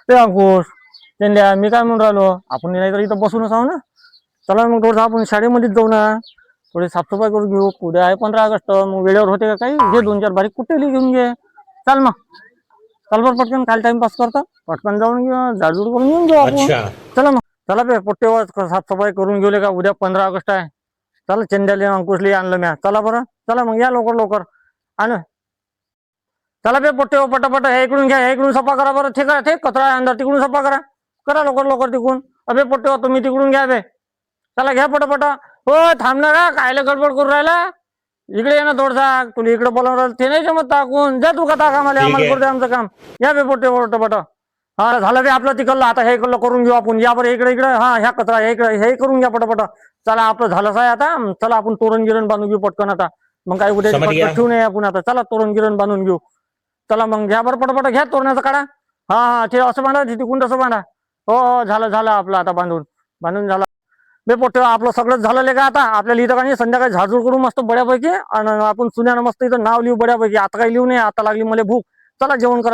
ते अंकुश चंद्या मी काय म्हणून राहिलो, आपण नाही तर इथं बसूनच आहो ना. चला मग थोडंसं आपण शाळेमध्येच जाऊ ना, थोडी साफसफाई करून घेऊ. उद्या आहे 15 ऑगस्ट, मग वेळेवर होते का काही, घे 2-4 बारीक कुठेली घेऊन घे. चल मग, चल बरं पटकन, काल टाइमपास करतो, पटकन जाऊन घेऊ, झाडझूड करून येऊन घेऊ आपण. अच्छा चला मग, चला बे पोट्टेवर साफसफाई करून घेऊ का, उद्या 15 ऑगस्ट आहे. चला चंद्याले अंकुशले आणलं म्या, चला बरं, चला मग या लवकर लवकर आण. चला बे पोट्टे पटापट, हे इकडून घ्या, हे इकडून सफा करा बरं. ठीक आहे, ते कचरा आहे अंदर, तिकडून सफा करा, करा लवकर लवकर तिकडून. अबे पोट्टे तुम्ही तिकडून घ्या बे, चला घ्या पटापट. हो थांब ना का, कायला गडबड करून राहिला, इकडे ये ना थोडसा, तुला इकडे बोलावून राहिलं ते नाही जमत टाकून, जा तू का टाका, आम्हाला करू दे आमचं काम. या बे पोट्टे पटापट. हा झालं बे आपलं तिकडलं, आता हे इकडलं करून घेऊ आपण. या बरं इकडे इकडे, हा ह्या कचरा हे इकडे, हे करून घ्या पटापट. चला आपलं झालंच आहे आता, चला आपण तोरण गिरण बांधून घेऊ पटकन आता. मग काय उद्या समझ गया. पटकन ठेवू नये आपण आता, चला तोरण गिरण बांधून घेऊ. चला मग घ्या बरं पटापट, घ्या तोरणाचा काढा. हा हा ते असं बांधा, तिकून तसं बांधा. हो हो झालं झालं आपलं आता, बांधून बांधून झालं. बे पोट्टे आपलं सगळंच झालं का आता, आपल्याला इथं काही संध्याकाळी झाडझूड करू मस्त बड्यापैकी, आणि आपण सुन्यानं मस्त इथं नाव लिहू बड्यापैकी. आता काही लिहू नये, आता लागली मला भूक, चला जेवण करा.